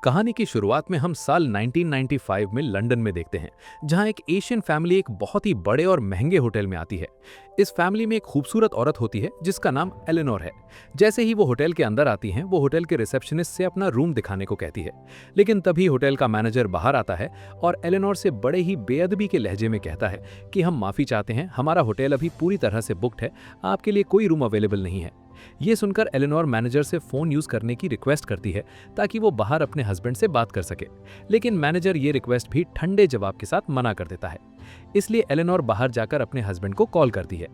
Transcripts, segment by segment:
कहानी की शुरुआत में हम साल 1995 में लंदन में देखते हैं, जहां एक एशियन फैमिली एक बहुत ही बड़े और महंगे होटल में आती है। इस फैमिली में एक खूबसूरत औरत होती है जिसका नाम एलेनोर है। जैसे ही वो होटल के अंदर आती हैं, वो होटल के रिसेप्शनिस्ट से अपना रूम दिखाने को कहती है। लेकिन तभी होटल का मैनेजर बाहर आता है और एलेनोर से बड़े ही बेअदबी के लहजे में कहता है कि हम माफ़ी चाहते हैं, हमारा होटल अभी पूरी तरह से बुक्ड है, आपके लिए कोई रूम अवेलेबल नहीं है। ये सुनकर एलेनोर मैनेजर से फ़ोन यूज़ करने की रिक्वेस्ट करती है ताकि वो बाहर अपने हस्बैंड से बात कर सके। लेकिन मैनेजर ये रिक्वेस्ट भी ठंडे जवाब के साथ मना कर देता है। इसलिए एलेनोर बाहर जाकर अपने हस्बैंड को कॉल करती है।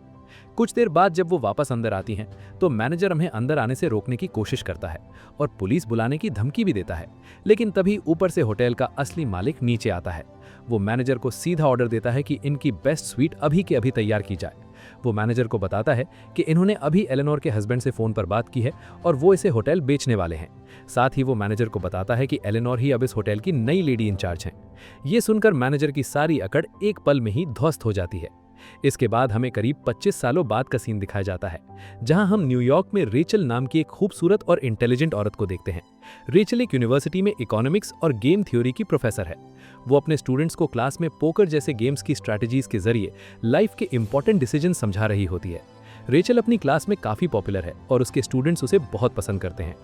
कुछ देर बाद जब वो वापस अंदर आती हैं, तो मैनेजर उन्हें अंदर आने से रोकने की कोशिश करता है और पुलिस बुलाने की धमकी भी देता है। लेकिन तभी ऊपर से होटल का असली मालिक नीचे आता है। वो मैनेजर को सीधा ऑर्डर देता है कि इनकी बेस्ट स्वीट अभी के अभी तैयार की जाए। वो मैनेजर को बताता है कि इन्होंने अभी एलेनोर के हस्बैंड से फ़ोन पर बात की है और वो इसे होटल बेचने वाले हैं। साथ ही वो मैनेजर को बताता है कि एलेनोर ही अब इस होटल की नई लेडी इंचार्ज हैं। ये सुनकर मैनेजर की सारी अकड़ एक पल में ही ध्वस्त हो जाती है। इसके बाद हमें करीब 25 सालों बाद का सीन दिखाया जाता है, जहां हम न्यूयॉर्क में रेचल नाम की एक खूबसूरत और इंटेलिजेंट औरत को देखते हैं। रेचल एक यूनिवर्सिटी में इकोनॉमिक्स और गेम थ्योरी की प्रोफेसर है। वो अपने स्टूडेंट्स को क्लास में पोकर जैसे गेम्स की स्ट्रैटेजीज के जरिए लाइफ के इंपॉर्टेंट डिसीजन समझा रही होती है। रेचल अपनी क्लास में काफ़ी पॉपुलर है और उसके स्टूडेंट्स उसे बहुत पसंद करते हैं।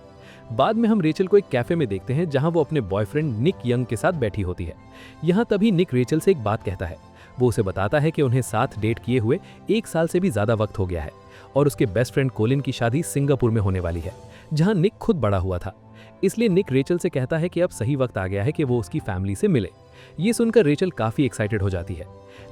बाद में हम रेचल को एक कैफे में देखते हैं, जहां वो अपने बॉयफ्रेंड निक यंग के साथ बैठी होती है। यहाँ तभी निक रेचल से एक बात कहता है। वो उसे बताता है कि उन्हें साथ डेट किए हुए 1 साल से भी ज़्यादा वक्त हो गया है और उसके बेस्ट फ्रेंड कोलिन की शादी सिंगापुर में होने वाली है, जहां निक खुद बड़ा हुआ था। इसलिए निक रेचल से कहता है कि अब सही वक्त आ गया है कि वो उसकी फैमिली से मिले। ये सुनकर रेचल काफ़ी एक्साइटेड हो जाती है।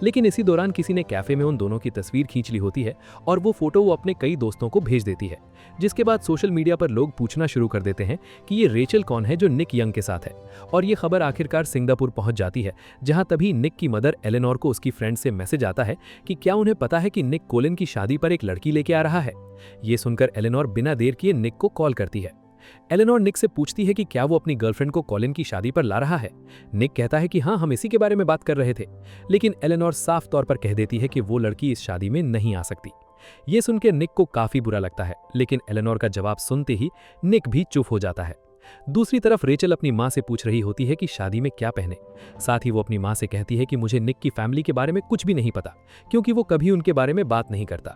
लेकिन इसी दौरान किसी ने कैफे में उन दोनों की तस्वीर खींच ली होती है और वो फोटो वो अपने कई दोस्तों को भेज देती है। जिसके बाद सोशल मीडिया पर लोग पूछना शुरू कर देते हैं कि ये रेचल कौन है जो निक यंग के साथ है। और ये खबर आखिरकार सिंगापुर पहुंच जाती है, जहां तभी निक की मदर एलेनोर को उसकी फ्रेंड से मैसेज आता है कि क्या उन्हें पता है कि निक कोलिन की शादी पर एक लड़की लेके आ रहा है। ये सुनकर एलेनोर बिना देर किए निक को कॉल करती है। एलेनोर निक से पूछती है कि क्या वो अपनी गर्लफ्रेंड को कॉलिन की शादी पर ला रहा है। निक कहता है कि हाँ, हम इसी के बारे में बात कर रहे थे। लेकिन एलेनोर साफ तौर पर कह देती है कि वो लड़की इस शादी में नहीं आ सकती। ये सुनकर निक को काफी बुरा लगता है, लेकिन एलेनोर का जवाब सुनते ही निक भी चुप हो जाता है। दूसरी तरफ रेचल अपनी माँ से पूछ रही होती है कि शादी में क्या पहने। साथ ही वो अपनी माँ से कहती है कि मुझे निक की फैमिली के बारे में कुछ भी नहीं पता, क्योंकि वो कभी उनके बारे में बात नहीं करता।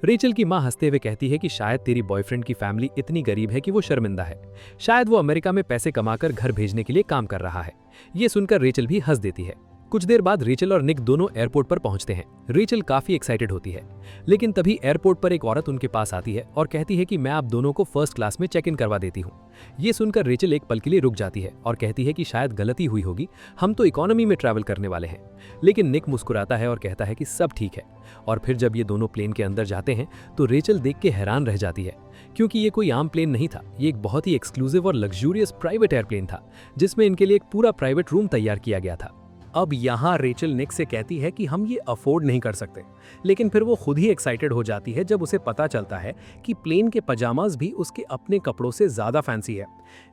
रेचल की माँ हंसते हुए कहती है कि शायद तेरी बॉयफ्रेंड की फैमिली इतनी गरीब है कि वो शर्मिंदा है। शायद वो अमेरिका में पैसे कमाकर घर भेजने के लिए काम कर रहा है। ये सुनकर रेचल भी हंस देती है। कुछ देर बाद रेचल और निक दोनों एयरपोर्ट पर पहुंचते हैं। रेचल काफी एक्साइटेड होती है, लेकिन तभी एयरपोर्ट पर एक औरत उनके पास आती है और कहती है कि मैं आप दोनों को फर्स्ट क्लास में चेक इन करवा देती हूँ। ये सुनकर रेचल एक पल के लिए रुक जाती है और कहती है कि शायद गलती हुई होगी, हम तो इकोनॉमी में ट्रैवल करने वाले हैं। लेकिन निक मुस्कुराता है और कहता है कि सब ठीक है। और फिर जब ये दोनों प्लेन के अंदर जाते हैं तो रेचल देख के हैरान रह जाती है, क्योंकि ये कोई आम प्लेन नहीं था। ये एक बहुत ही एक्सक्लूसिव और लग्जूरियस प्राइवेट एयरप्लेन था, जिसमें इनके लिए एक पूरा प्राइवेट रूम तैयार किया गया था। अब यहाँ रेचल निक से कहती है कि हम ये अफोर्ड नहीं कर सकते, लेकिन फिर वो खुद ही एक्साइटेड हो जाती है जब उसे पता चलता है कि प्लेन के पजामाज भी उसके अपने कपड़ों से ज़्यादा फैंसी है।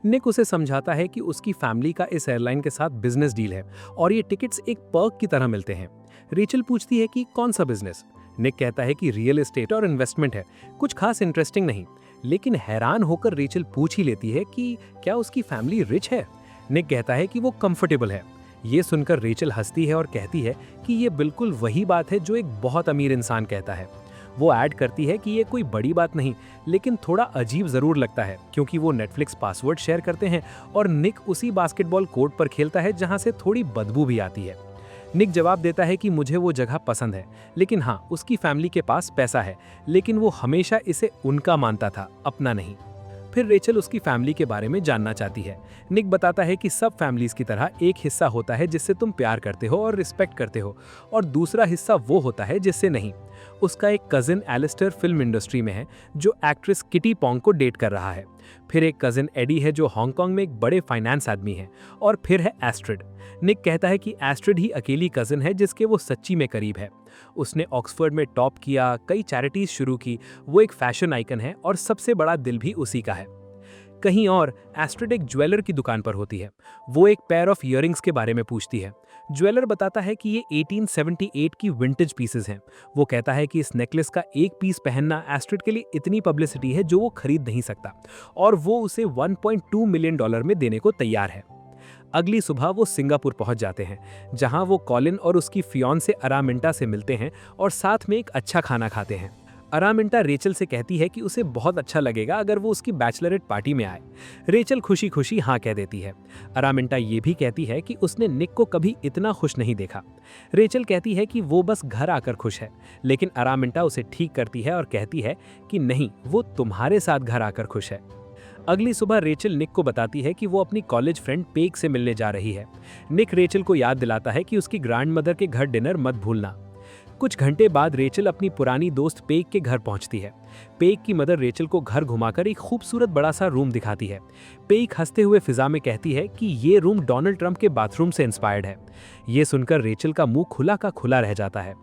निक उसे समझाता है कि उसकी फैमिली का इस एयरलाइन के साथ बिजनेस डील है और ये टिकट्स एक पर्क की तरह मिलते हैं। रेचल पूछती है कि कौन सा बिजनेस। निक कहता है कि रियल एस्टेट और इन्वेस्टमेंट है, कुछ खास इंटरेस्टिंग नहीं। लेकिन हैरान होकर रेचल पूछ ही लेती है कि क्या उसकी फैमिली रिच है। निक कहता है कि वो कंफर्टेबल है। ये सुनकर रेचल हंसती है और कहती है कि ये बिल्कुल वही बात है जो एक बहुत अमीर इंसान कहता है। वो ऐड करती है कि ये कोई बड़ी बात नहीं, लेकिन थोड़ा अजीब ज़रूर लगता है, क्योंकि वो नेटफ्लिक्स पासवर्ड शेयर करते हैं और निक उसी बास्केटबॉल कोर्ट पर खेलता है जहां से थोड़ी बदबू भी आती है। निक जवाब देता है कि मुझे वो जगह पसंद है, लेकिन हाँ, उसकी फैमिली के पास पैसा है, लेकिन वो हमेशा इसे उनका मानता था, अपना नहीं। फिर रेचल उसकी फैमिली के बारे में जानना चाहती है। निक बताता है कि सब फैमिलीज की तरह एक हिस्सा होता है जिससे तुम प्यार करते हो और रिस्पेक्ट करते हो, और दूसरा हिस्सा वो होता है जिससे नहीं। उसका एक कजिन एलिस्टर फिल्म इंडस्ट्री में है, जो एक्ट्रेस किटी पोंग को डेट कर रहा है। फिर एक कजिन एडी है जो हांगकांग में एक बड़े फाइनेंस आदमी है, और फिर है एस्ट्रिड। निक कहता है कि एस्ट्रिड ही अकेली कजिन है जिसके वो सच्ची में करीब है। उसने ऑक्सफोर्ड में टॉप किया, कई चैरिटीज शुरू की, वो एक फैशन आइकन है और सबसे बड़ा दिल भी उसी का है। कहीं और एस्ट्रिड एक ज्वेलर की दुकान पर होती है। वो एक पेयर ऑफ इयररिंग्स के बारे में पूछती है। ज्वेलर बताता है कि ये 1878 की विंटेज पीसेस हैं। वो कहता है कि इस नेकलेस का एक पीस पहनना एस्ट्रिड के लिए इतनी पब्लिसिटी है जो वो खरीद नहीं सकता, और वो उसे $1.2 मिलियन में देने को तैयार है। अगली सुबह वो सिंगापुर पहुंच जाते हैं, जहां वो कॉलिन और उसकी फियांसे अरामिंटा से मिलते हैं और साथ में एक अच्छा खाना खाते हैं। अरामिंटा रेचल से कहती है कि उसे बहुत अच्छा लगेगा अगर वो उसकी बैचलरेट पार्टी में आए। रेचल खुशी खुशी हाँ कह देती है। अरामिंटा ये भी कहती है कि उसने निक को कभी इतना खुश नहीं देखा। रेचल कहती है कि वो बस घर आकर खुश है, लेकिन अरामिंटा उसे ठीक करती है और कहती है कि नहीं, वो तुम्हारे साथ घर आकर खुश है। अगली सुबह रेचल निक को बताती है कि वो अपनी कॉलेज फ्रेंड पेग से मिलने जा रही है। निक रेचल को याद दिलाता है कि उसकी ग्रैंडमदर के घर डिनर मत भूलना। कुछ घंटे बाद रेचल अपनी पुरानी दोस्त पेग के घर पहुंचती है। पेग की मदर रेचल को घर घुमाकर एक खूबसूरत बड़ा सा रूम दिखाती है। पेग हंसते हुए फिजा में कहती है कि ये रूम डोनाल्ड ट्रंप के बाथरूम से इंस्पायर्ड है। ये सुनकर रेचल का मुंह खुला का खुला रह जाता है।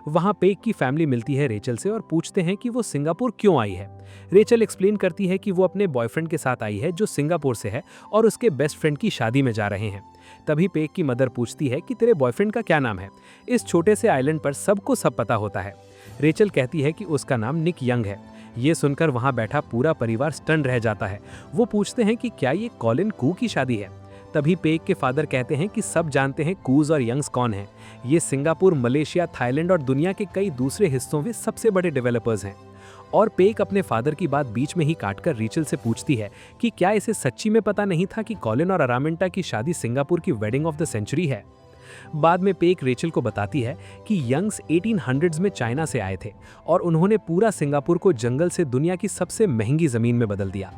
वहां पेग की फैमिली मिलती है रेचल से और पूछते हैं कि वो सिंगापुर क्यों आई है। रेचल एक्सप्लेन करती है कि वो अपने बॉयफ्रेंड के साथ आई है जो सिंगापुर से है और उसके बेस्ट फ्रेंड की शादी में जा रहे हैं। तभी पेग की मदर पूछती है कि तेरे बॉयफ्रेंड का क्या नाम है। इस छोटे से आइलैंड पर सबको सब पता होता है। रेचल कहती है कि उसका नाम निक यंग है। ये सुनकर वहां बैठा पूरा परिवार स्टन रह जाता है। वो पूछते हैं कि क्या ये कॉलिन कू की शादी है। तभी पेग के फादर कहते हैं कि सब जानते हैं कूज और यंग्स कौन हैं। ये सिंगापुर, मलेशिया, थाईलैंड और दुनिया के कई दूसरे हिस्सों में सबसे बड़े डेवलपर्स हैं। और पेग अपने फादर की बात बीच में ही काटकर रेचल से पूछती है कि क्या इसे सच्ची में पता नहीं था कि कॉलिन और अरामिंटा की शादी सिंगापुर की वेडिंग ऑफ द सेंचुरी है। बाद में पेग रेचल को बताती है कि यंग्स 1800s में चाइना से आए थे और उन्होंने पूरा सिंगापुर को जंगल से दुनिया की सबसे महंगी जमीन में बदल दिया।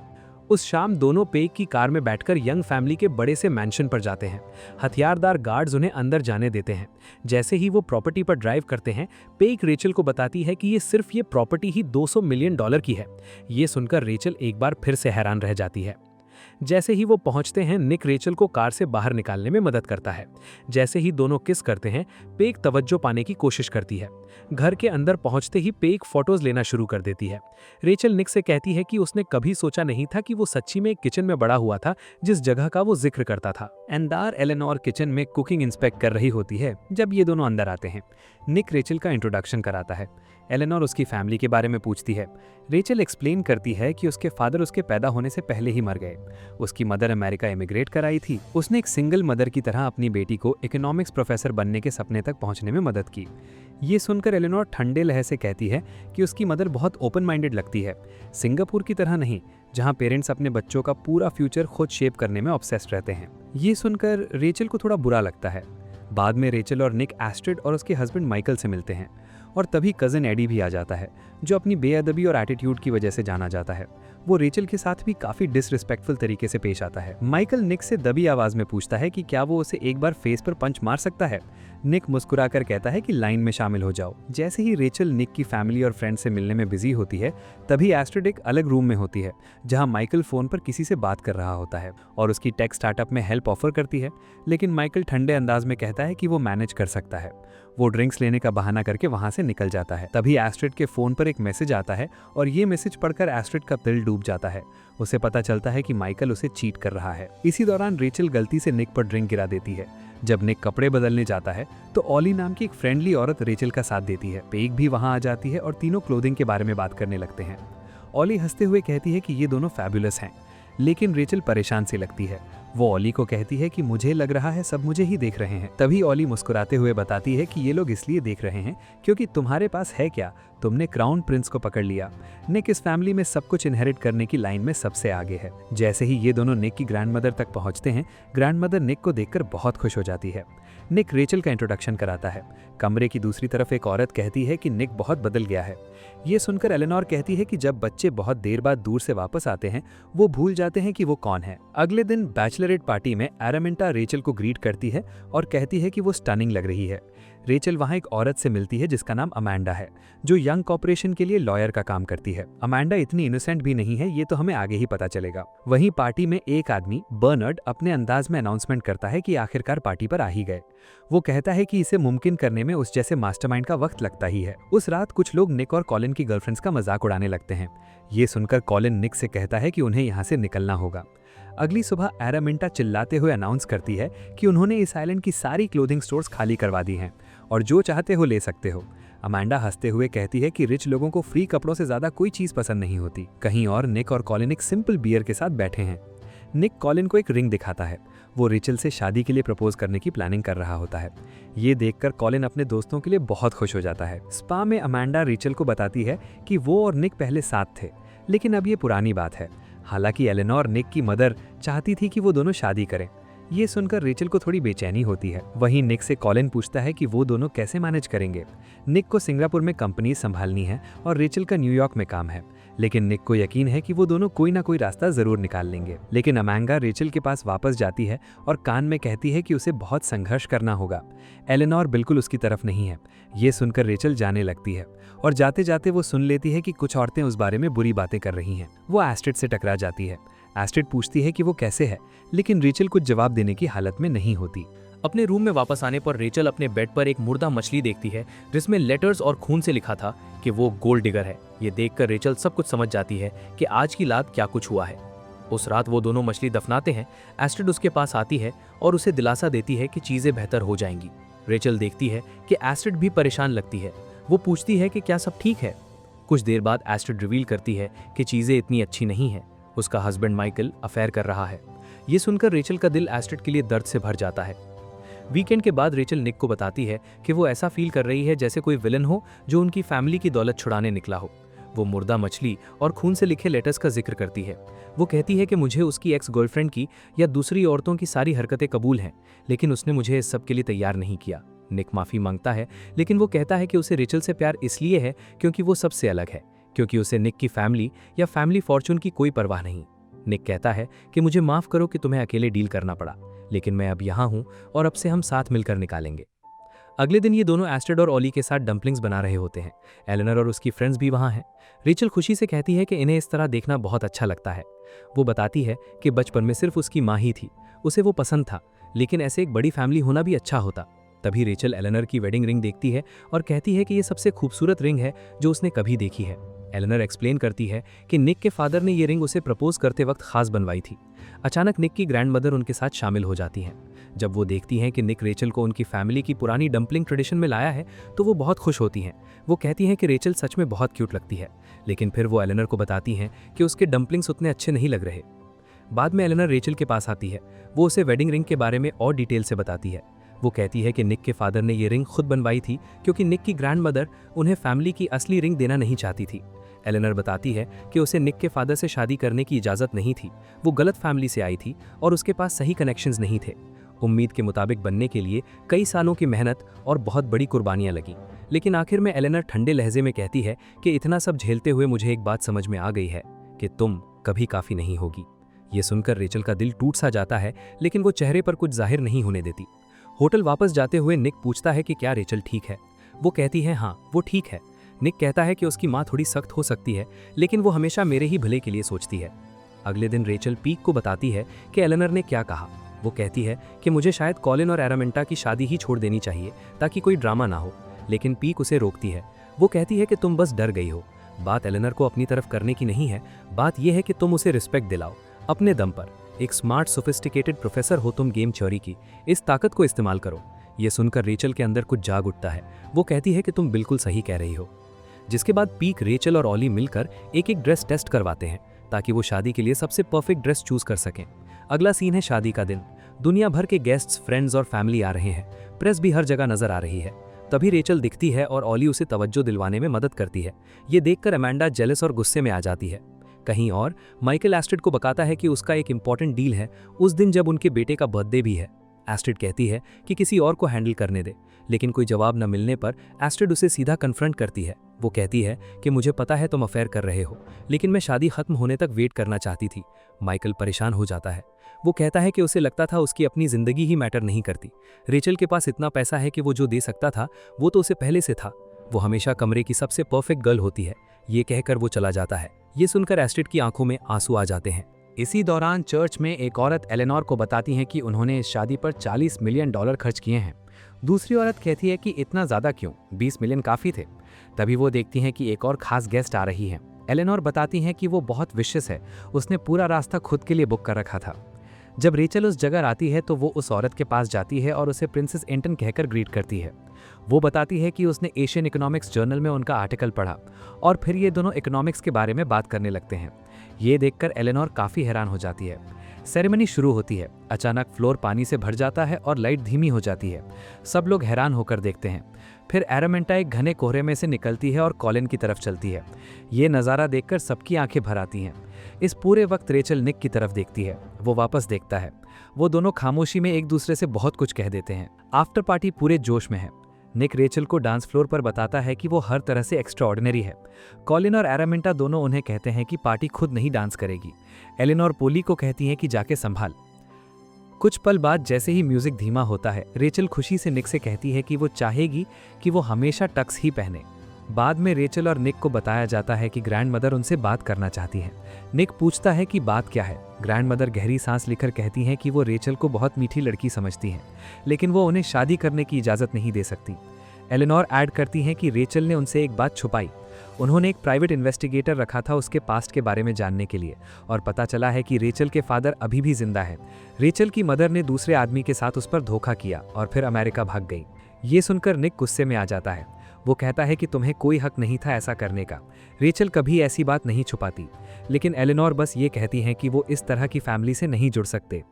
उस शाम दोनों पेग की कार में बैठकर यंग फैमिली के बड़े से मैंशन पर जाते हैं। हथियारदार गार्ड्स उन्हें अंदर जाने देते हैं। जैसे ही वो प्रॉपर्टी पर ड्राइव करते हैं, पेग रेचल को बताती है कि ये सिर्फ ये प्रॉपर्टी ही $200 मिलियन की है। ये सुनकर रेचल एक बार फिर से हैरान रह जाती है। जैसे ही वो पहुंचते हैं, निक रेचल को कार से बाहर निकालने में मदद करता है। जैसे ही दोनों किस करते हैं, पेग तवज्जो पाने की कोशिश करती है। घर के अंदर पहुंचते ही पेग फोटोज लेना शुरू कर देती है। रेचल निक से कहती है कि उसने कभी सोचा नहीं था कि वो सच्ची में एक किचन में बड़ा हुआ था जिस जगह का वो जिक्र करता था। एंडार एलेनोर किचन में कुकिंग इंस्पेक्ट कर रही होती है जब ये दोनों अंदर आते हैं। निक रेचल का इंट्रोडक्शन कराता है। एलेनोर उसकी फैमिली के बारे में पूछती है। रेचल एक्सप्लेन करती है कि उसके फादर उसके पैदा होने से पहले ही मर गए। उसकी मदर अमेरिका इमिग्रेट कर आई थी। उसने एक सिंगल मदर की तरह अपनी बेटी को इकोनॉमिक्स प्रोफेसर बनने के सपने तक पहुंचने में मदद की। ये सुनकर एलेनोर ठंडे लहजे से कहती है कि उसकी मदर बहुत ओपन माइंडेड लगती है, सिंगापुर की तरह नहीं जहां पेरेंट्स अपने बच्चों का पूरा फ्यूचर खुद शेप करने में ऑब्सेस्ड रहते हैं। ये सुनकर रेचल को थोड़ा बुरा लगता है। बाद में रेचल और निक एस्ट्रिड और उसके हस्बैंड माइकल से मिलते हैं और तभी कज़न एडी भी आ जाता है, जो अपनी बेअदबी और एटीट्यूड की वजह से जाना जाता है। वो रेचल के साथ भी काफ़ी डिसरिस्पेक्टफुल तरीके से पेश आता है। माइकल निक से दबी आवाज़ में पूछता है कि क्या वो उसे एक बार फेस पर पंच मार सकता है। निक मुस्कुराकर कहता है कि लाइन में शामिल हो जाओ। जैसे ही रेचल निक की फैमिली और फ्रेंड से मिलने में बिजी होती है, तभी एस्ट्रिड एक अलग रूम में होती है जहां माइकल फ़ोन पर किसी से बात कर रहा होता है और उसकी टेक स्टार्टअप में हेल्प ऑफर करती है, लेकिन माइकल ठंडे अंदाज में कहता है कि वो मैनेज कर सकता है। वो ड्रिंक्स लेने का बहाना करके वहां से निकल जाता है। तभी एस्ट्रिड के फ़ोन पर एक मैसेज आता है और ये मैसेज पढ़कर एस्ट्रिड का दिल डूब जाता है। उसे पता चलता है कि माइकल उसे चीट कर रहा है। इसी दौरान रेचल गलती से निक पर ड्रिंक गिरा देती है। जब निक कपड़े बदलने जाता है तो ऑली नाम की एक फ्रेंडली औरत रेचल का साथ देती है। पेग भी वहां आ जाती है और तीनों क्लोथिंग के बारे में बात करने लगते हैं। ऑली हंसते हुए कहती है कि ये दोनों फैबुलस हैं, लेकिन रेचल परेशान सी लगती है। वो ऑली को कहती है कि मुझे लग रहा है सब मुझे ही देख रहे हैं। तभी ऑली मुस्कुराते हुए बताती है कि ये लोग इसलिए देख रहे हैं क्योंकि तुम्हारे पास है क्या, तुमने क्राउन प्रिंस को पकड़ लिया। निक इस फैमिली में सब कुछ इनहेरिट करने की लाइन में सबसे आगे है। जैसे ही ये दोनों निक की ग्रैंडमदर तक पहुंचते हैं, ग्रैंडमदर निक को देखकर बहुत खुश हो जाती है। निक रेचल का इंट्रोडक्शन कराता है। कमरे की दूसरी तरफ एक औरत कहती है कि निक बहुत बदल गया है। ये सुनकर एलेनोर कहती है कि जब बच्चे बहुत देर बाद दूर से वापस आते हैं, वो भूल जाते हैं कि वो कौन है। अगले दिन बैचलर बैचलरेट पार्टी में एरामिंटा रेचल को ग्रीट करती है और कहती है कि वो स्टनिंग लग रही है। रेचल वहाँ एक औरत से मिलती है जिसका नाम अमांडा है, जो यंग कॉर्पोरेशन के लिए लॉयर का काम करती है। अमांडा इतनी इनोसेंट भी नहीं है, ये तो हमें आगे ही पता चलेगा। वहीं पार्टी में एक आदमी बर्नार्ड अपने अंदाज में अनाउंसमेंट करता है कि आखिरकार पार्टी पर आ ही गए। वो कहता है कि इसे मुमकिन करने में उस जैसे मास्टरमाइंड का वक्त लगता ही है। उस रात कुछ लोग निक और कॉलिन की गर्लफ्रेंड्स का मजाक उड़ाने लगते हैं। ये सुनकर कॉलिन निक से कहता है कि उन्हें यहाँ से निकलना होगा। अगली सुबह एरामिंटा चिल्लाते हुए अनाउंस करती है कि उन्होंने इस आइलैंड की सारी क्लोथिंग स्टोर्स खाली करवा दी हैं और जो चाहते हो ले सकते हो। अमांडा हंसते हुए कहती है कि रिच लोगों को फ्री कपड़ों से ज्यादा कोई चीज पसंद नहीं होती। कहीं और निक और कॉलिन एक सिंपल बियर के साथ बैठे हैं। निक कॉलिन को एक रिंग दिखाता है। वो रेचल से शादी के लिए प्रपोज करने की प्लानिंग कर रहा होता है। ये देखकर कॉलिन अपने दोस्तों के लिए बहुत खुश हो जाता है। स्पा में अमांडा रेचल को बताती है कि वो और निक पहले साथ थे, लेकिन अब ये पुरानी बात है। हालांकि एलेनोर निक की मदर चाहती थी कि वो दोनों शादी करें। ये सुनकर रेचल को थोड़ी बेचैनी होती है। वहीं निक से कॉलिन पूछता है कि वो दोनों कैसे मैनेज करेंगे। निक को सिंगापुर में कंपनी संभालनी है और रेचल का न्यूयॉर्क में काम है, लेकिन निक को यकीन है कि वो दोनों कोई ना कोई रास्ता जरूर निकाल लेंगे। लेकिन अमांडा रेचल के पास वापस जाती है और कान में कहती है कि उसे बहुत संघर्ष करना होगा। एलेनोर बिल्कुल उसकी तरफ नहीं है। ये सुनकर रेचल जाने लगती है और जाते जाते वो सुन लेती है कि कुछ औरतें उस बारे में बुरी बातें कर रही हैं। वो एस्ट्रिड से टकरा जाती है। एस्ट्रिड पूछती है कि वो कैसे है, लेकिन रेचल कुछ जवाब देने की हालत में नहीं होती। अपने रूम में वापस आने पर रेचल अपने बेड पर एक मुर्दा मछली देखती है जिसमें लेटर्स और खून से लिखा था कि वो गोल्ड डिगर है। ये देखकर रेचल सब कुछ समझ जाती है कि आज की रात क्या कुछ हुआ है। उस रात वो दोनों मछली दफनाते हैं। एस्ट्रिड उसके पास आती है और उसे दिलासा देती है कि चीजें बेहतर हो जाएंगी। रेचल देखती है कि एस्ट्रिड भी परेशान लगती है। वो पूछती है कि क्या सब ठीक है। कुछ देर बाद एस्ट्रिड रिवील करती है कि चीजें इतनी अच्छी नहीं है। उसका हस्बैंड माइकल अफेयर कर रहा है। ये सुनकर रेचल का दिल एस्ट्रिड के लिए दर्द से भर जाता है। वीकेंड के बाद रेचल निक को बताती है कि वो ऐसा फील कर रही है जैसे कोई विलन हो जो उनकी फैमिली की दौलत छुड़ाने निकला हो। वो मुर्दा मछली और खून से लिखे लेटर्स का जिक्र करती है। वो कहती है कि मुझे उसकी एक्स गर्लफ्रेंड की या दूसरी औरतों की सारी हरकतें कबूल हैं, लेकिन उसने मुझे इस सब के लिए तैयार नहीं किया। निक माफी मांगता है, लेकिन वो कहता है कि उसे रेचल से प्यार इसलिए है क्योंकि वो सबसे अलग है, क्योंकि उसे निक की फैमिली या फैमिली फॉर्चून की कोई परवाह नहीं। निक कहता है कि मुझे माफ करो कि तुम्हें अकेले डील करना पड़ा, लेकिन मैं अब यहाँ हूँ और अब से हम साथ मिलकर निकालेंगे। अगले दिन ये दोनों एस्ट्रिड और ओली के साथ डम्पलिंग्स बना रहे होते हैं। एलेनोर और उसकी फ्रेंड्स भी वहाँ हैं। रेचल खुशी से कहती है कि इन्हें इस तरह देखना बहुत अच्छा लगता है। वो बताती है कि बचपन में सिर्फ उसकी माँ ही थी, उसे वो पसंद था, लेकिन ऐसे एक बड़ी फैमिली होना भी अच्छा होता। तभी रेचल एलेनोर की वेडिंग रिंग देखती है और कहती है कि ये सबसे खूबसूरत रिंग है जो उसने कभी देखी है। एलेनोर एक्सप्लेन करती है कि निक के फादर ने ये रिंग उसे प्रपोज करते वक्त खास बनवाई थी। अचानक निक की ग्रैंडमदर उनके साथ शामिल हो जाती हैं। जब वो देखती हैं कि निक रेचल को उनकी फैमिली की पुरानी डंपलिंग ट्रेडिशन में लाया है तो वो बहुत खुश होती हैं। वो कहती हैं कि रेचल सच में बहुत क्यूट लगती है, लेकिन फिर वो एलेनोर को बताती हैं कि उसके डंपलिंग्स उतने अच्छे नहीं लग रहे। बाद में एलेनोर रेचल के पास आती है। वो उसे वेडिंग रिंग के बारे में और डिटेल से बताती है। वो कहती है कि निक के फादर ने ये रिंग खुद बनवाई थी क्योंकि निक की ग्रैंडमदर उन्हें फैमिली की असली रिंग देना नहीं चाहती थी। एलेनोर बताती है कि उसे निक के फादर से शादी करने की इजाज़त नहीं थी। वो गलत फैमिली से आई थी और उसके पास सही कनेक्शंस नहीं थे। उम्मीद के मुताबिक बनने के लिए कई सालों की मेहनत और बहुत बड़ी कुर्बानियां लगी, लेकिन आखिर में एलेनोर ठंडे लहजे में कहती है कि इतना सब झेलते हुए मुझे एक बात समझ में आ गई है कि तुम कभी काफ़ी नहीं होगी। ये सुनकर रेचल का दिल टूट सा जाता है, लेकिन वो चेहरे पर कुछ जाहिर नहीं होने देती। होटल वापस जाते हुए निक पूछता है कि क्या रेचल ठीक है। वो कहती है हाँ, वो ठीक है। निक कहता है कि उसकी माँ थोड़ी सख्त हो सकती है, लेकिन वो हमेशा मेरे ही भले के लिए सोचती है। अगले दिन रेचल पीक को बताती है कि एलेनोर ने क्या कहा। वो कहती है कि मुझे शायद कॉलिन और एरामिंटा की शादी ही छोड़ देनी चाहिए ताकि कोई ड्रामा ना हो, लेकिन पीक उसे रोकती है। वो कहती है कि तुम बस डर गई हो। बात एलेनोर को अपनी तरफ करने की नहीं है, बात यह है कि तुम उसे रिस्पेक्ट दिलाओ अपने दम पर। एक स्मार्ट सोफिस्टिकेटेड प्रोफेसर हो तुम गेम थ्योरी की, इस ताकत को इस्तेमाल करो। ये सुनकर रेचल के अंदर कुछ जाग उठता है। वो कहती है कि तुम बिल्कुल सही कह रही हो। जिसके बाद पीक, रेचल और ओली मिलकर एक ड्रेस टेस्ट करवाते हैं ताकि वो शादी के लिए सबसे परफेक्ट ड्रेस चूज कर सकें। अगला सीन है शादी का दिन। दुनिया भर के गेस्ट्स, फ्रेंड्स और फैमिली आ रहे हैं। प्रेस भी हर जगह नजर आ रही है। तभी रेचल दिखती है और ओली उसे तवज्जो दिलवाने में मदद करती है। ये देखकर अमांडा जेलस और गुस्से में आ जाती है। कहीं और माइकल एस्ट्रिड को बताता है कि उसका एक इंपॉर्टेंट डील है उस दिन जब उनके बेटे का बर्थडे भी है। एस्ट्रिड कहती है कि किसी और को हैंडल करने दे, लेकिन कोई जवाब न मिलने पर एस्ट्रिड उसे सीधा कन्फ्रंट करती है। वो कहती है कि मुझे पता है तुम अफेयर कर रहे हो, लेकिन मैं शादी खत्म होने तक वेट करना चाहती थी। माइकल परेशान हो जाता है। वो कहता है कि उसे लगता था उसकी अपनी जिंदगी ही मैटर नहीं करती। रेचल के पास इतना पैसा है कि वो जो दे सकता था वो तो उसे पहले से था। वो हमेशा कमरे की सबसे परफेक्ट गर्ल होती है, ये कहकर वो चला जाता है। ये सुनकर एस्ट्रिड की आंखों में आंसू आ जाते हैं। इसी दौरान चर्च में एक औरत एलेनोर को बताती है कि उन्होंने इस शादी पर $40 मिलियन खर्च किए हैं। दूसरी औरत कहती है कि इतना ज़्यादा क्यों, 20 मिलियन काफ़ी थे। तभी वो देखती हैं कि एक और खास गेस्ट आ रही है। एलेनोर बताती हैं कि वो बहुत विशियस है, उसने पूरा रास्ता खुद के लिए बुक कर रखा था। जब रेचल उस जगह आती है तो वो उस औरत के पास जाती है और उसे प्रिंसेस एंटन कहकर ग्रीट करती है। वो बताती है कि उसने एशियन इकोनॉमिक्स जर्नल में उनका आर्टिकल पढ़ा और फिर ये दोनों इकोनॉमिक्स के बारे में बात करने लगते हैं। ये देखकर एलेनोर काफ़ी हैरान हो जाती है। सेरेमनी शुरू होती है। अचानक फ्लोर पानी से भर जाता है और लाइट धीमी हो जाती है। सब लोग हैरान होकर देखते हैं। फिर एरामिंटा एक घने कोहरे में से निकलती है और कॉलिन की तरफ चलती है। ये नज़ारा देखकर सबकी आंखें भर आती हैं। इस पूरे वक्त रेचल निक की तरफ देखती है। वो वापस देखता है। वो दोनों खामोशी में एक दूसरे से बहुत कुछ कह देते हैं। आफ्टर पार्टी पूरे जोश में है। निक रेचल को डांस फ्लोर पर बताता है कि वो हर तरह से एक्स्ट्राऑर्डिनरी है। कॉलिन और एरामिंटा दोनों उन्हें कहते हैं कि पार्टी खुद नहीं डांस करेगी। एलेनोर पोली को कहती हैं कि जाके संभाल। कुछ पल बाद जैसे ही म्यूजिक धीमा होता है, रेचल खुशी से निक से कहती है कि वो चाहेगी कि वो हमेशा टक्स ही पहने। बाद में रेचल और निक को बताया जाता है कि ग्रैंडमदर उनसे बात करना चाहती हैं। निक पूछता है कि बात क्या है। ग्रैंडमदर गहरी सांस लेकर कहती हैं कि वो रेचल को बहुत मीठी लड़की समझती हैं, लेकिन वो उन्हें शादी करने की इजाज़त नहीं दे सकती। एलेनोर ऐड करती हैं कि रेचल ने उनसे एक बात छुपाई। उन्होंने एक प्राइवेट इन्वेस्टिगेटर रखा था उसके पास्ट के बारे में जानने के लिए, और पता चला है कि रेचल के फादर अभी भी जिंदा है। रेचल की मदर ने दूसरे आदमी के साथ उस पर धोखा किया और फिर अमेरिका भाग गई। ये सुनकर निक गुस्से में आ जाता है। वो कहता है कि तुम्हें कोई हक नहीं था ऐसा करने का। रेचल कभी ऐसी बात नहीं छुपाती, लेकिन एलेनोर बस ये कहती हैं कि वो इस तरह की फैमिली से नहीं जुड़ सकते।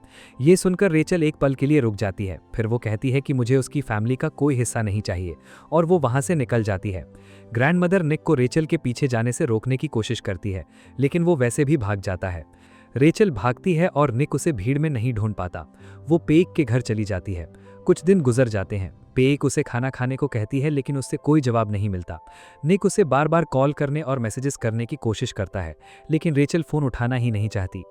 ये सुनकर रेचल एक पल के लिए रुक जाती है। फिर वो कहती है कि मुझे उसकी फैमिली का कोई हिस्सा नहीं चाहिए, और वो वहाँ से निकल जाती है। ग्रैंडमदर निक को रेचल के पीछे जाने से रोकने की कोशिश करती है, लेकिन वो वैसे भी भाग जाता है। रेचल भागती है और निक उसे भीड़ में नहीं ढूंढ पाता। वो पेक के घर चली जाती है। कुछ दिन गुजर जाते हैं। पेक उसे खाना खाने को कहती है, लेकिन उससे कोई जवाब नहीं मिलता। निक उसे बार बार कॉल करने और मैसेजेस करने की कोशिश करता है, लेकिन रेचल फ़ोन उठाना ही नहीं चाहती।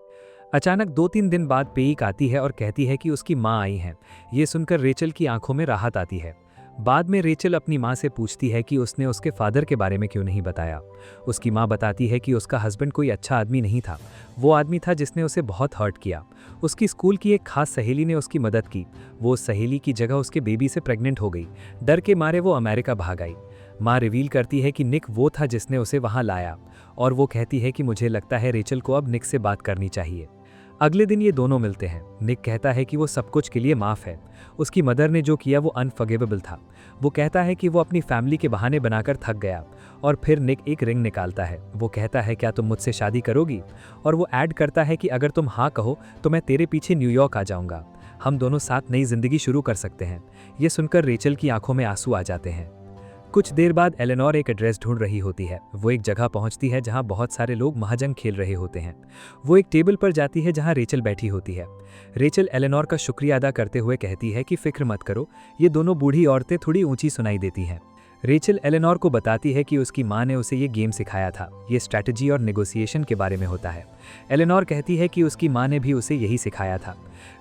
अचानक 2-3 दिन बाद पेक आती है और कहती है कि उसकी माँ आई हैं। ये सुनकर रेचल की आंखों में राहत आती है। बाद में रेचल अपनी माँ से पूछती है कि उसने उसके फादर के बारे में क्यों नहीं बताया। उसकी माँ बताती है कि उसका हस्बैंड कोई अच्छा आदमी नहीं था। वो आदमी था जिसने उसे बहुत हर्ट किया। उसकी स्कूल की एक खास सहेली ने उसकी मदद की। वो उस सहेली की जगह उसके बेबी से प्रेग्नेंट हो गई। डर के मारे वो अमेरिका भाग आई। माँ रिवील करती है कि निक वो था जिसने उसे वहाँ लाया, और वो कहती है कि मुझे लगता है रेचल को अब निक से बात करनी चाहिए। अगले दिन ये दोनों मिलते हैं। निक कहता है कि वो सब कुछ के लिए माफ़ है। उसकी मदर ने जो किया वो अनफॉरगिवेबल था। वो कहता है कि वो अपनी फैमिली के बहाने बनाकर थक गया, और फिर निक एक रिंग निकालता है। वो कहता है क्या तुम मुझसे शादी करोगी, और वो ऐड करता है कि अगर तुम हाँ कहो तो मैं तेरे पीछे न्यूयॉर्क आ जाऊंगा। हम दोनों साथ नई जिंदगी शुरू कर सकते हैं। ये सुनकर रेचल की आंखों में आंसू आ जाते हैं। कुछ देर बाद एलेनोर एक एड्रेस ढूंढ रही होती है। वो एक जगह पहुंचती है जहां बहुत सारे लोग महाजंग खेल रहे होते हैं। वो एक टेबल पर जाती है जहां रेचल बैठी होती है। रेचल एलेनोर का शुक्रिया अदा करते हुए कहती है कि फिक्र मत करो, ये दोनों बूढ़ी औरतें थोड़ी ऊंची सुनाई देती हैं। रेचल एलेनोर को बताती है कि उसकी माँ ने उसे ये गेम सिखाया था। ये स्ट्रैटेजी और नेगोशिएशन के बारे में होता है। एलेनोर कहती है कि उसकी माँ ने भी उसे यही सिखाया था।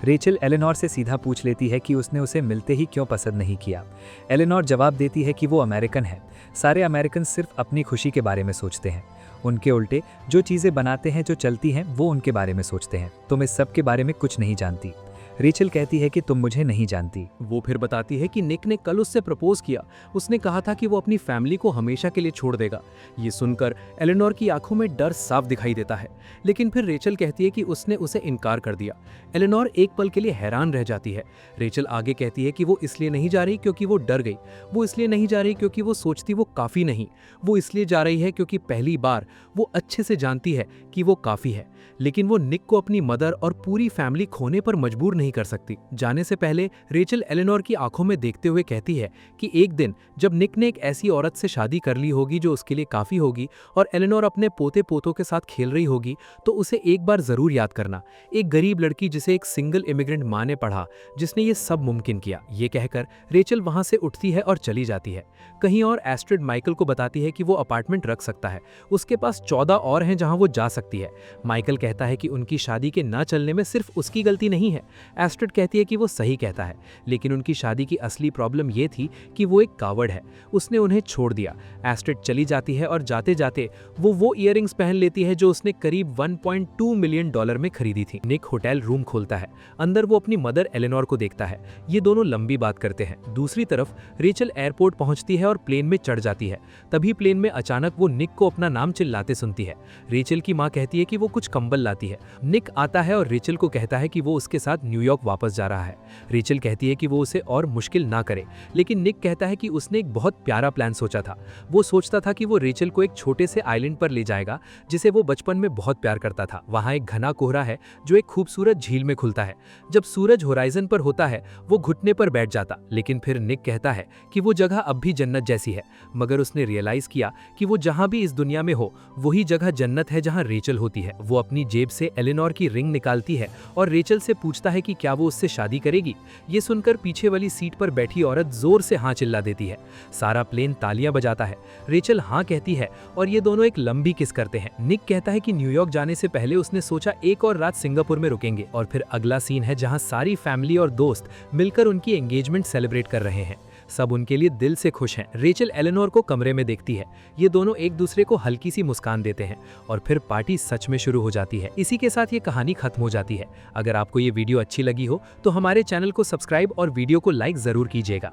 रेचल एलेनोर से सीधा पूछ लेती है कि उसने उसे मिलते ही क्यों पसंद नहीं किया। एलेनोर जवाब देती है कि वो अमेरिकन है। सारे अमेरिकन सिर्फ अपनी खुशी के बारे में सोचते हैं। उनके उल्टे जो चीज़ें बनाते हैं, जो चलती हैं, वो उनके बारे में सोचते हैं। तुम इस सब के बारे में कुछ नहीं जानती। रेचल कहती है कि तुम मुझे नहीं जानती। वो फिर बताती है कि निक ने कल उससे प्रपोज किया। उसने कहा था कि वो अपनी फैमिली को हमेशा के लिए छोड़ देगा। ये सुनकर एलेनोर की आंखों में डर साफ दिखाई देता है, लेकिन फिर रेचल कहती है कि उसने उसे इनकार कर दिया। एलेनोर एक पल के लिए हैरान रह जाती है। रेचल आगे कहती है कि वो इसलिए नहीं जा रही क्योंकि वो डर गई। वो इसलिए नहीं जा रही क्योंकि वो सोचती वो काफ़ी नहीं। वो इसलिए जा रही है क्योंकि पहली बार वो अच्छे से जानती है कि वो काफ़ी है, लेकिन वो निक को अपनी मदर और पूरी फैमिली खोने पर मजबूर नहीं नहीं कर सकती। जाने से पहले रेचल एलेनोर की आंखों में देखते हुए कहती है कि एक दिन जब निक ने एक ऐसी औरत से शादी कर ली होगी जो उसके लिए काफ़ी होगी और एलेनोर अपने पोते पोतों के साथ खेल रही होगी, तो उसे एक बार ज़रूर याद करना, एक गरीब लड़की जिसे एक सिंगल इमिग्रेंट माँ ने पढ़ा, जिसने ये सब मुमकिन किया। ये कहकर रेचल वहाँ से उठती है और चली जाती है। कहीं और एस्ट्रिड माइकल को बताती है कि वो अपार्टमेंट रख सकता है, उसके पास 14 और हैं जहाँ वो जा सकती है। माइकल कहता है कि उनकी शादी के ना चलने में सिर्फ उसकी गलती नहीं है। एस्ट्रिड कहती है कि वो सही कहता है, लेकिन उनकी शादी की असली प्रॉब्लम ये थी कि वो एक कावड़ है, उसने उन्हें छोड़ दिया। एस्ट्रिड चली जाती है और जाते जाते वो ईयररिंग्स पहन लेती है जो उसने करीब $1.2 मिलियन में खरीदी थी। निक होटल रूम खोलता है, अंदर वो अपनी मदर एलेनोर को देखता है। ये दोनों लंबी बात करते हैं। दूसरी तरफ रेचल एयरपोर्ट पहुंचती है और प्लेन में चढ़ जाती है। तभी प्लेन में अचानक वो निक को अपना नाम चिल्लाते सुनती है। रेचल की माँ कहती है कि वो कुछ कंबल लाती है। निक आता है और रेचल को कहता है कि वो उसके साथ न्यूयॉर्क वापस जा रहा है। रेचल कहती है कि वो उसे और मुश्किल ना करे, लेकिन निक कहता है कि उसने एक बहुत प्यारा प्लान सोचा था। वो सोचता था कि वो रेचल को एक छोटे से आइलैंड पर ले जाएगा जिसे वो बचपन में बहुत प्यार करता था। वहाँ एक घना कोहरा है जो एक खूबसूरत झील में खुलता है। जब सूरज होराइजन पर होता है वो घुटने पर बैठ जाता, लेकिन फिर निक कहता है कि वो जगह अब भी जन्नत जैसी है। मगर उसने रियलाइज किया कि वो जहाँ भी इस दुनिया में हो वही जगह जन्नत है जहाँ रेचल होती है। वो अपनी जेब से एलेनोर की रिंग निकालती है और रेचल से पूछता है कि क्या वो उससे शादी करेगी। ये सुनकर पीछे वाली सीट पर बैठी औरत जोर से हाँ चिल्ला देती है। सारा प्लेन तालियां बजाता है। रेचल हाँ कहती है और ये दोनों एक लंबी किस करते हैं। निक कहता है कि न्यूयॉर्क जाने से पहले उसने सोचा एक और रात सिंगापुर में रुकेंगे। और फिर अगला सीन है जहां सारी फैमिली और दोस्त मिलकर उनकी एंगेजमेंट सेलिब्रेट कर रहे हैं। सब उनके लिए दिल से खुश हैं। रेचल एलेनोर को कमरे में देखती है। ये दोनों एक दूसरे को हल्की सी मुस्कान देते हैं और फिर पार्टी सच में शुरू हो जाती है। इसी के साथ ये कहानी खत्म हो जाती है। अगर आपको ये वीडियो अच्छी लगी हो तो हमारे चैनल को सब्सक्राइब और वीडियो को लाइक जरूर कीजिएगा।